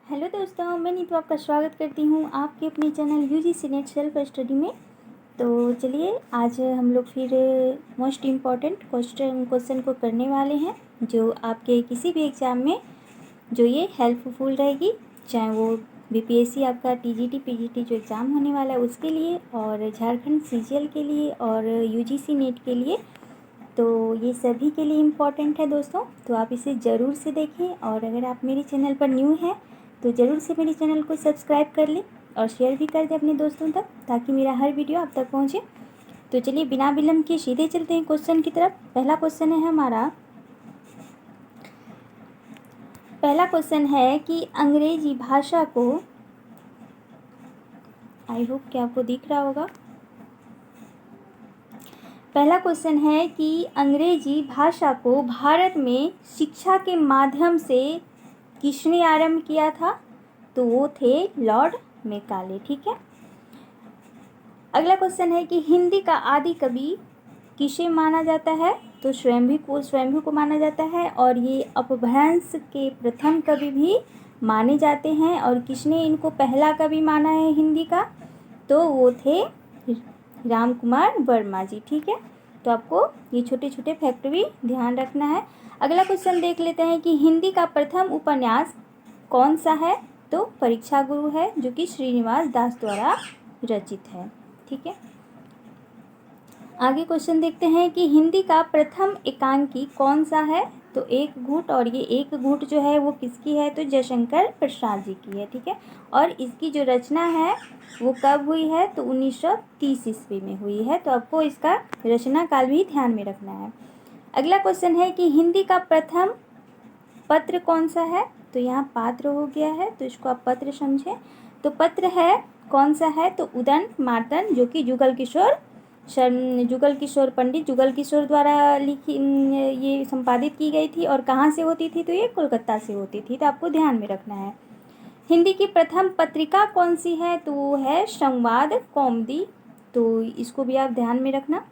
Hello दोस्तों, मैं नीतू आपका स्वागत करती हूँ आपके अपने channel UGC net self study में। तो चलिए आज हम लोग फिर मोस्ट इम्पॉर्टेंट क्वेश्चन को करने वाले हैं जो आपके किसी भी एग्ज़ाम में जो ये हेल्पफुल रहेगी, चाहे वो बीपीएससी आपका टीजीटी पीजीटी जो एग्ज़ाम होने वाला है उसके लिए, और झारखंड सीजीएल के लिए, और यूजीसी नेट के लिए। तो ये सभी के लिए इम्पॉर्टेंट है दोस्तों, तो आप इसे ज़रूर से देखें। और अगर आप मेरे चैनल पर न्यू हैं तो ज़रूर से मेरे चैनल को सब्सक्राइब कर लें और शेयर भी कर दें अपने दोस्तों तक, ताकि मेरा हर वीडियो आप तक पहुंचे। तो चलिए बिना विलम्ब के सीधे चलते हैं क्वेश्चन की तरफ। पहला क्वेश्चन है कि अंग्रेजी भाषा को, आई होप कि आपको दिख रहा होगा। पहला क्वेश्चन है कि अंग्रेजी भाषा को भारत में शिक्षा के माध्यम से किसने आरंभ किया था? तो वो थे लॉर्ड मेकाले। ठीक है। अगला क्वेश्चन है कि हिंदी का आदि कवि किसे माना जाता है? तो स्वयंभू को माना जाता है, और ये अपभ्रंश के प्रथम कवि भी माने जाते हैं। और किसने इनको पहला कवि माना है हिंदी का? तो वो थे राम कुमार वर्मा जी। ठीक है, तो आपको ये छोटे छोटे फैक्ट भी ध्यान रखना है। अगला क्वेश्चन देख लेते हैं कि हिंदी का प्रथम उपन्यास कौन सा है? तो परीक्षा गुरु है, जो कि श्रीनिवास दास द्वारा रचित है। ठीक है, आगे क्वेश्चन देखते हैं कि हिंदी का प्रथम एकांकी कौन सा है? तो एक घूट, और ये एक घूट जो है वो किसकी है? तो जयशंकर प्रसाद जी की है। ठीक है, और इसकी जो रचना है वो कब हुई है? तो 1930 ईस्वी में हुई है। तो आपको इसका रचना काल भी ध्यान में रखना है। अगला क्वेश्चन है कि हिंदी का प्रथम पत्र कौन सा है? तो यहाँ पात्र हो गया है, तो इसको आप पत्र समझें। तो पत्र है कौन सा है? तो उदंड मार्तंड, जो कि जुगल किशोर पंडित जुगल किशोर द्वारा लिखी, ये संपादित की गई थी। और कहाँ से होती थी? तो ये कोलकाता से होती थी। तो आपको ध्यान में रखना है। हिंदी की प्रथम पत्रिका कौन सी है? तो वो है संवाद कौमुदी। तो इसको भी आप ध्यान में रखना।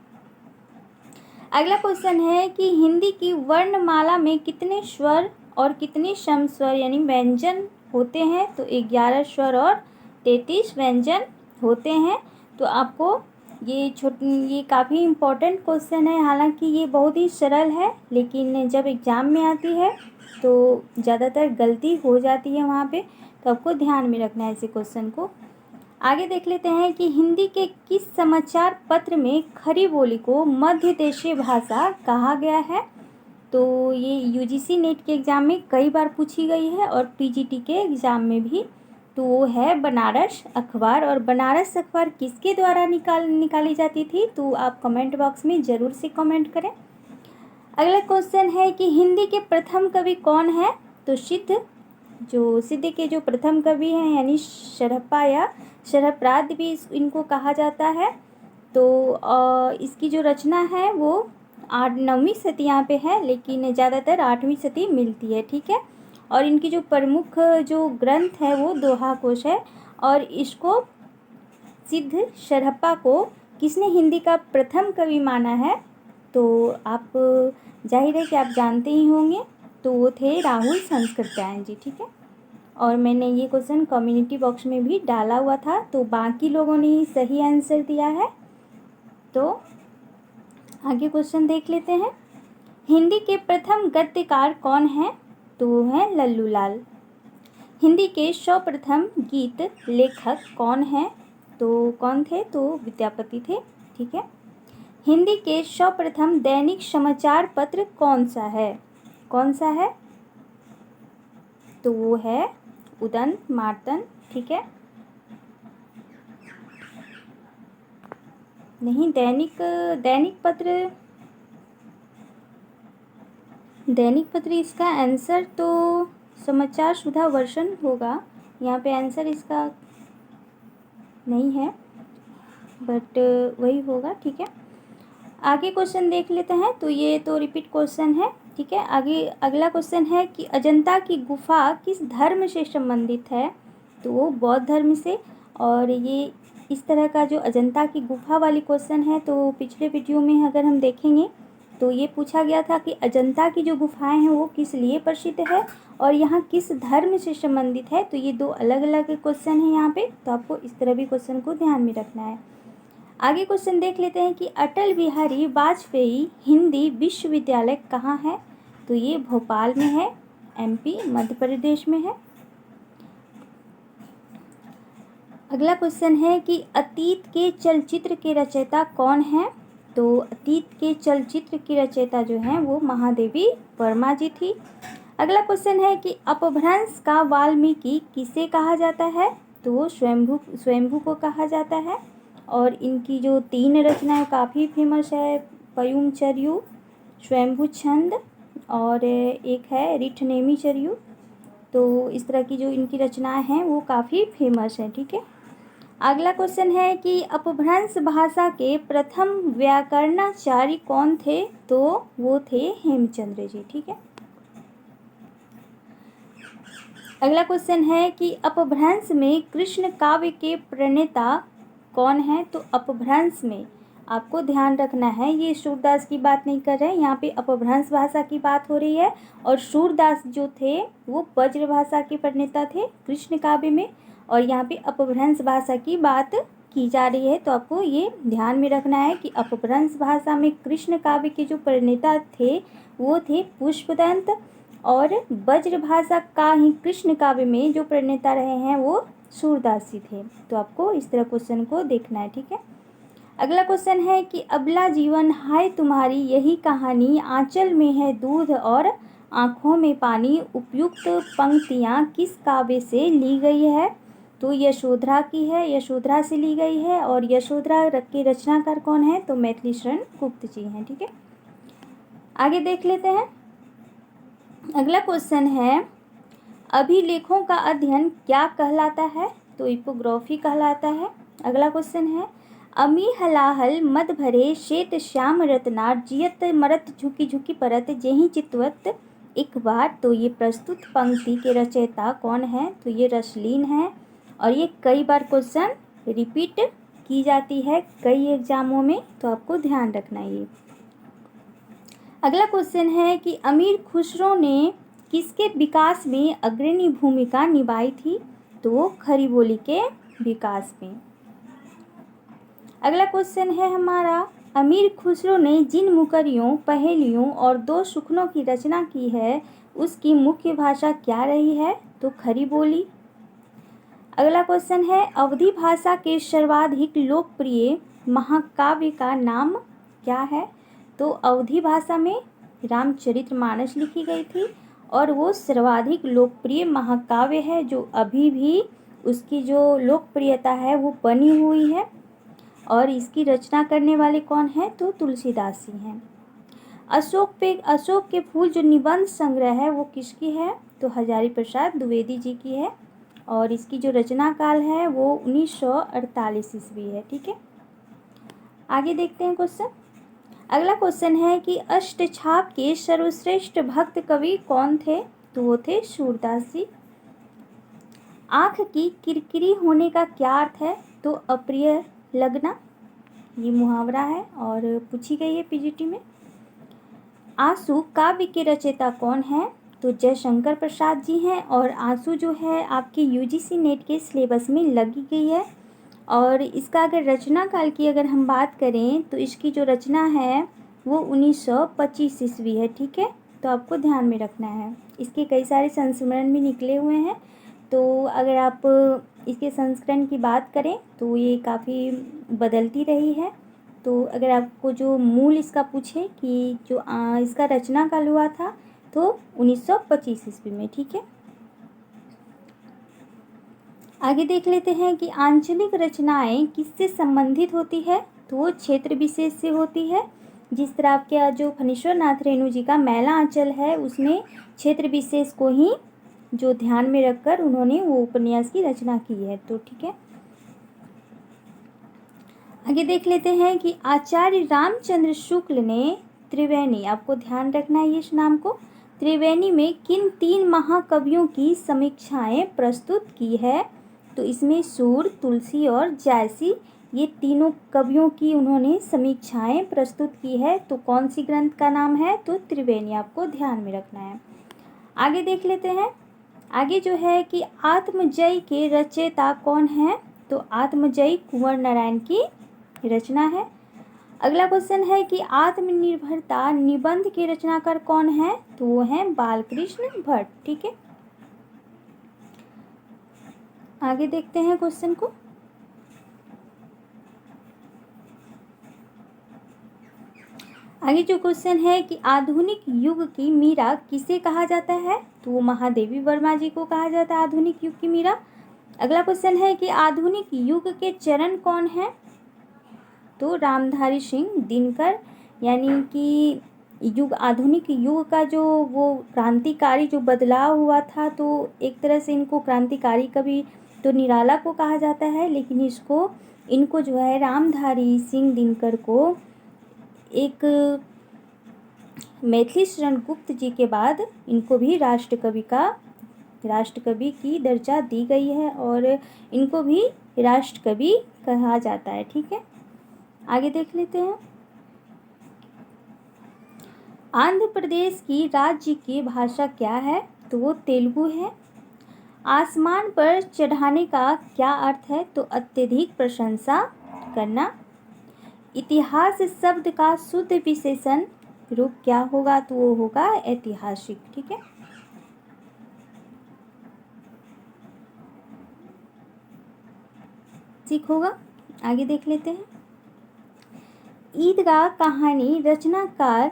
अगला क्वेश्चन है कि हिंदी की वर्णमाला में कितने स्वर और कितने सम स्वर यानी व्यंजन होते हैं? तो 11 स्वर और 33 व्यंजन होते हैं। तो आपको ये काफ़ी इम्पोर्टेंट क्वेश्चन है। हालांकि ये बहुत ही सरल है, लेकिन जब एग्ज़ाम में आती है तो ज़्यादातर गलती हो जाती है वहाँ पे। तो आपको ध्यान में रखना है ऐसे क्वेश्चन को। आगे देख लेते हैं कि हिंदी के किस समाचार पत्र में खड़ी बोली को मध्य देशीय भाषा कहा गया है? तो ये यूजीसी नेट के एग्ज़ाम में कई बार पूछी गई है, और पीजीटी के एग्ज़ाम में भी। तो वो है बनारस अखबार। और बनारस अखबार किसके द्वारा निकाली जाती थी? तो आप कमेंट बॉक्स में ज़रूर से कमेंट करें। अगला क्वेश्चन है कि हिंदी के प्रथम कवि कौन है? तो सिद्ध के जो प्रथम कवि हैं, यानी शरहप्पा या शरहप्राद भी इनको कहा जाता है। तो इसकी जो रचना है वो 9वीं सदी यहाँ पे है, लेकिन ज़्यादातर 8वीं सदी मिलती है। ठीक है, और इनकी जो प्रमुख जो ग्रंथ है वो दोहा कोश है। और इसको सिद्ध शरहप्पा को किसने हिंदी का प्रथम कवि माना है? तो आप जाहिर है कि आप जानते ही होंगे। तो वो थे राहुल संस्कृत्यायन जी। ठीक है, और मैंने ये क्वेश्चन कम्युनिटी बॉक्स में भी डाला हुआ था, तो बाकी लोगों ने ही सही आंसर दिया है। तो आगे क्वेश्चन देख लेते हैं। हिंदी के प्रथम गद्यकार कौन है? तो वो है लल्लू लाल। हिंदी के सर्वप्रथम गीत लेखक कौन है? तो कौन थे? तो विद्यापति थे। ठीक है, हिंदी के सर्वप्रथम दैनिक समाचार पत्र कौन सा है? तो वो है उदंड मार्तंड। ठीक है, नहीं, दैनिक पत्र इसका आंसर तो समाचार सुधा वर्षन होगा। यहाँ पे आंसर इसका नहीं है, बट वही होगा। ठीक है, आगे क्वेश्चन देख लेते हैं। तो ये तो रिपीट क्वेश्चन है। ठीक है, आगे अगला क्वेश्चन है कि अजंता की गुफा किस धर्म से संबंधित है? तो वो बौद्ध धर्म से। और ये इस तरह का जो अजंता की गुफा वाली क्वेश्चन है, तो पिछले वीडियो में अगर हम देखेंगे तो ये पूछा गया था कि अजंता की जो गुफाएं हैं वो किस लिए प्रसिद्ध है और यहाँ किस धर्म से संबंधित है। तो ये दो अलग अलग क्वेश्चन हैं यहाँ पे, तो आपको इस तरह भी क्वेश्चन को ध्यान में रखना है। आगे क्वेश्चन देख लेते हैं कि अटल बिहारी वाजपेयी हिंदी विश्वविद्यालय कहाँ है। तो ये भोपाल में है, MP मध्य प्रदेश में है। अगला क्वेश्चन है कि अतीत के चलचित्र के रचयिता कौन है। तो अतीत के चलचित्र की रचयिता जो हैं वो महादेवी वर्मा जी थी। अगला क्वेश्चन है कि अपभ्रंश का वाल्मीकि किसे कहा जाता है। तो स्वयंभू को कहा जाता है। और इनकी जो 3 रचनाएं काफ़ी फेमस है, पयुम चर्यु, स्वयंभू छंद और एक है रिठनेमी चर्यु। तो इस तरह की जो इनकी रचनाएं हैं वो काफ़ी फेमस हैं। ठीक है। अगला क्वेश्चन है कि अपभ्रंश भाषा के प्रथम व्याकरणाचार्य कौन थे। तो वो थे हेमचंद्र जी। ठीक है। अगला क्वेश्चन है कि अपभ्रंश में कृष्ण काव्य के प्रणेता कौन है। तो अपभ्रंश में आपको ध्यान रखना है, ये सूरदास की बात नहीं कर रहे हैं, यहाँ पे अपभ्रंश भाषा की बात हो रही है। और सूरदास जो थे वो ब्रज भाषा के प्रणेता थे कृष्ण काव्य में, और यहाँ पे अपभ्रंश भाषा की बात की जा रही है। तो आपको ये ध्यान में रखना है कि अपभ्रंश भाषा में कृष्ण काव्य के जो प्रणेता थे वो थे पुष्पदंत, और ब्रज भाषा का ही कृष्ण काव्य में जो प्रणेता रहे हैं वो सूरदास जी थे। तो आपको इस तरह क्वेश्चन को देखना है। ठीक है। अगला क्वेश्चन है कि अबला जीवन हाय तुम्हारी यही कहानी, आंचल में है दूध और आँखों में पानी, उपयुक्त पंक्तियाँ किस काव्य से ली गई है। तो यशोधरा की है, यशोधरा से ली गई है। और यशोधरा के रचनाकार कौन है। तो मैथिली शरण गुप्त जी हैं। ठीक है। आगे देख लेते हैं। अगला क्वेश्चन है अभिलेखों का अध्ययन क्या कहलाता है। तो इपोग्राफी कहलाता है। अगला क्वेश्चन है अमी हलाहल मद भरे श्वेत श्याम रत्नार, जियत मरत झुकी झुकी परत, जेहि चितवत एक बार। तो ये प्रस्तुत पंक्ति के रचयिता कौन है। तो ये रसलीन है, और ये कई बार क्वेश्चन रिपीट की जाती है कई एग्जामों में, तो आपको ध्यान रखना है। अगला क्वेश्चन है कि अमीर खुसरो ने किसके विकास में अग्रणी भूमिका निभाई थी। तो खरी बोली के विकास में। अगला क्वेश्चन है हमारा अमीर खुसरो ने जिन मुकरियों, पहेलियों और 2 सुखनों की रचना की है उसकी मुख्य भाषा क्या रही है। तो खरी बोली। अगला क्वेश्चन है अवधी भाषा के सर्वाधिक लोकप्रिय महाकाव्य का नाम क्या है। तो अवधी भाषा में रामचरितमानस लिखी गई थी, और वो सर्वाधिक लोकप्रिय महाकाव्य है, जो अभी भी उसकी जो लोकप्रियता है वो बनी हुई है। और इसकी रचना करने वाले कौन हैं। तो तुलसीदास जी हैं। अशोक के फूल जो निबंध संग्रह है वो किसकी है। तो हजारी प्रसाद द्विवेदी जी की है, और इसकी जो रचना काल है वो 1948 ईस्वी है। ठीक है। आगे देखते हैं क्वेश्चन। अगला क्वेश्चन है कि अष्टछाप के सर्वश्रेष्ठ भक्त कवि कौन थे। तो वो थे सूरदास जी। आँख की किरकिरी होने का क्या अर्थ है। तो अप्रिय लगना, ये मुहावरा है और पूछी गई है PGT में। आंसू काव्य के रचयिता कौन है। तो जयशंकर प्रसाद जी हैं, और आंसू जो है आपके UGC नेट के सिलेबस में लगी गई है। और इसका अगर रचना काल की अगर हम बात करें तो इसकी जो रचना है वो 1925 ईस्वी है। ठीक है। तो आपको ध्यान में रखना है। इसके कई सारे संस्मरण भी निकले हुए हैं, तो अगर आप इसके संस्करण की बात करें तो ये काफ़ी बदलती रही है। तो अगर आपको जो मूल इसका पूछे कि जो इसका रचना काल हुआ था तो 1925 ईस्वी में। ठीक है। आगे देख लेते हैं कि आंचलिक रचनाएं किससे संबंधित होती है। तो वो क्षेत्र विशेष से होती है। जिस तरह आपके जो फणीश्वर नाथ रेणु जी का मैला आंचल है उसमें क्षेत्र विशेष को ही जो ध्यान में रखकर उन्होंने वो उपन्यास की रचना की है। तो ठीक है। आगे देख लेते हैं कि आचार्य रामचंद्र शुक्ल ने त्रिवेणी, आपको ध्यान रखना है इस नाम को, त्रिवेणी में किन 3 महाकवियों की समीक्षाएं प्रस्तुत की है। तो इसमें सूर, तुलसी और जायसी ये तीनों कवियों की उन्होंने समीक्षाएं प्रस्तुत की है। तो कौन सी ग्रंथ का नाम है? तो त्रिवेणी, आपको ध्यान में रखना है। आगे देख लेते हैं। आगे जो है कि आत्मजयी के रचयिता कौन है? तो आत्मजयी कुंवर नारायण की रचना है। अगला क्वेश्चन है कि आत्मनिर्भरता निबंध के रचनाकार कौन है? तो वो हैं बालकृष्ण भट्ट। ठीक है, आगे देखते हैं क्वेश्चन को। आगे जो क्वेश्चन है कि आधुनिक युग की मीरा किसे कहा जाता है? तो वो महादेवी वर्मा जी को कहा जाता है आधुनिक युग की मीरा। अगला क्वेश्चन है कि आधुनिक युग के चरण कौन है? तो रामधारी सिंह दिनकर, यानी कि आधुनिक युग का जो वो क्रांतिकारी जो बदलाव हुआ था, तो एक तरह से इनको क्रांतिकारी कभी तो निराला को कहा जाता है, लेकिन इनको जो है रामधारी सिंह दिनकर को एक मैथिली शरण गुप्त जी के बाद इनको भी राष्ट्रकवि की दर्जा दी गई है और इनको भी राष्ट्रकवि कहा जाता है। ठीक है, आगे देख लेते हैं। आंध्र प्रदेश की राज्य की भाषा क्या है? तो वो तेलुगु है। आसमान पर चढ़ाने का क्या अर्थ है? तो अत्यधिक प्रशंसा करना। इतिहास शब्द का शुद्ध विशेषण रूप क्या होगा? तो वो होगा ऐतिहासिक। ठीक है, ठीक होगा। आगे देख लेते हैं। ईदगाह कहानी रचनाकार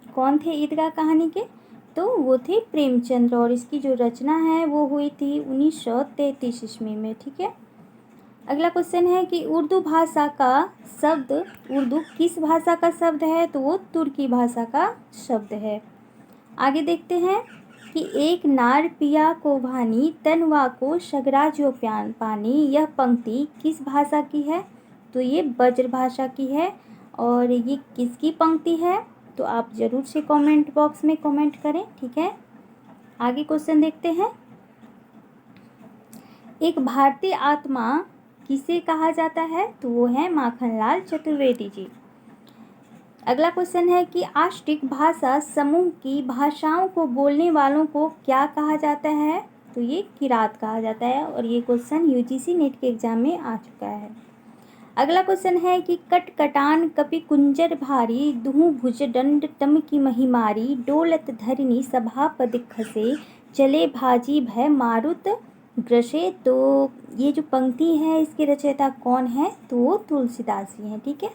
कौन थे? ईदगाह कहानी के तो वो थे प्रेमचंद्र, और इसकी जो रचना है वो हुई थी 1933 ईस्वी में। ठीक है, अगला क्वेश्चन है कि उर्दू भाषा का शब्द, उर्दू किस भाषा का शब्द है? तो वो तुर्की भाषा का शब्द है। आगे देखते हैं कि एक नार पिया को भानी तनवा को सगरा जो प्यान पानी, यह पंक्ति किस भाषा की है? तो ये ब्रज भाषा की है। और ये किसकी पंक्ति है? तो आप ज़रूर से कमेंट बॉक्स में कमेंट करें। ठीक है, आगे क्वेश्चन देखते हैं। एक भारतीय आत्मा किसे कहा जाता है? तो वो है माखनलाल चतुर्वेदी जी। अगला क्वेश्चन है कि आष्टिक भाषा समूह की भाषाओं को बोलने वालों को क्या कहा जाता है? तो ये किरात कहा जाता है, और ये क्वेश्चन यूजीसी नेट के एग्जाम में आ चुका है। अगला क्वेश्चन है कि कटकटान कपि कुंजर भारी दुहु भुज दंड तम की महिमारी डोलत धरनी सभा पद खसे चले भाजी भय मारुत ग्रसे। तो ये जो पंक्ति है इसके रचयिता कौन है? तो वो तुलसीदास जी हैं। ठीक है,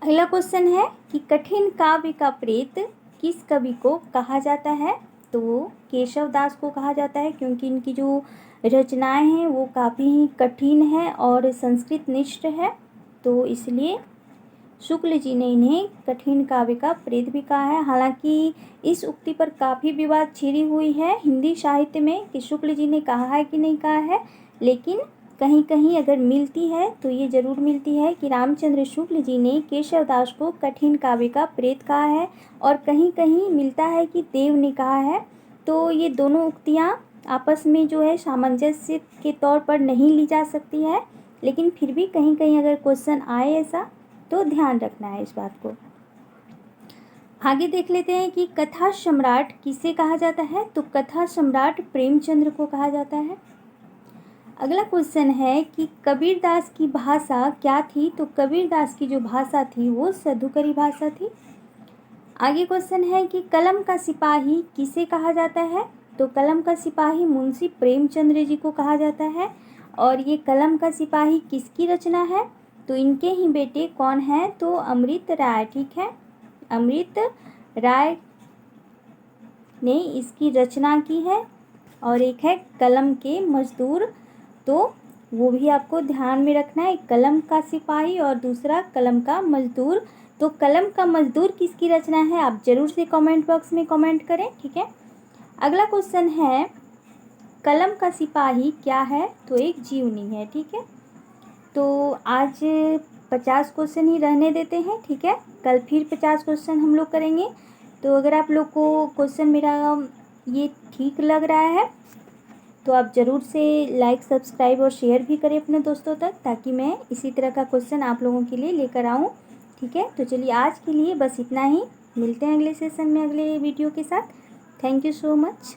अगला क्वेश्चन है कि कठिन काव्य का प्रेत किस कवि को कहा जाता है? तो केशव दास को कहा जाता है, क्योंकि इनकी जो रचनाएं हैं वो काफ़ी ही कठिन है और संस्कृत निष्ठ है, तो इसलिए शुक्ल जी ने इन्हें कठिन काव्य का प्रेत भी कहा है। हालांकि इस उक्ति पर काफ़ी विवाद छिड़ी हुई है हिंदी साहित्य में कि शुक्ल जी ने कहा है कि नहीं कहा है, लेकिन कहीं कहीं अगर मिलती है तो ये ज़रूर मिलती है कि रामचंद्र शुक्ल जी ने केशव दास को कठिन काव्य का प्रेत कहा है, और कहीं कहीं मिलता है कि देव ने कहा है। तो ये दोनों उक्तियाँ आपस में जो है सामंजस्य के तौर पर नहीं ली जा सकती है, लेकिन फिर भी कहीं कहीं अगर क्वेश्चन आए ऐसा तो ध्यान रखना है इस बात को। आगे देख लेते हैं कि कथा सम्राट किसे कहा जाता है? तो कथा सम्राट प्रेमचंद्र को कहा जाता है। अगला क्वेश्चन है कि कबीरदास की भाषा क्या थी? तो कबीरदास की जो भाषा थी वो सधुकरी भाषा थी। आगे क्वेश्चन है कि कलम का सिपाही किसे कहा जाता है? तो कलम का सिपाही मुंशी प्रेमचंद्र जी को कहा जाता है। और ये कलम का सिपाही किसकी रचना है? तो इनके ही बेटे कौन हैं? तो अमृत राय। ठीक है, अमृत राय ने इसकी रचना की है। और एक है कलम के मजदूर, तो वो भी आपको ध्यान में रखना है, कलम का सिपाही और दूसरा कलम का मजदूर। तो कलम का मजदूर किसकी रचना है? आप ज़रूर से कमेंट बॉक्स में कमेंट करें। ठीक है, अगला क्वेश्चन है कलम का सिपाही क्या है? तो एक जीवनी है। ठीक है, तो आज 50 क्वेश्चन ही रहने देते हैं। ठीक है, कल फिर 50 क्वेश्चन हम लोग करेंगे। तो अगर आप लोग को क्वेश्चन मेरा ये ठीक लग रहा है तो आप ज़रूर से लाइक, सब्सक्राइब और शेयर भी करें अपने दोस्तों तक, ताकि मैं इसी तरह का क्वेश्चन आप लोगों के लिए लेकर आऊँ। ठीक है, तो चलिए आज के लिए बस इतना ही। मिलते हैं अगले सेशन में अगले वीडियो के साथ। Thank you so much.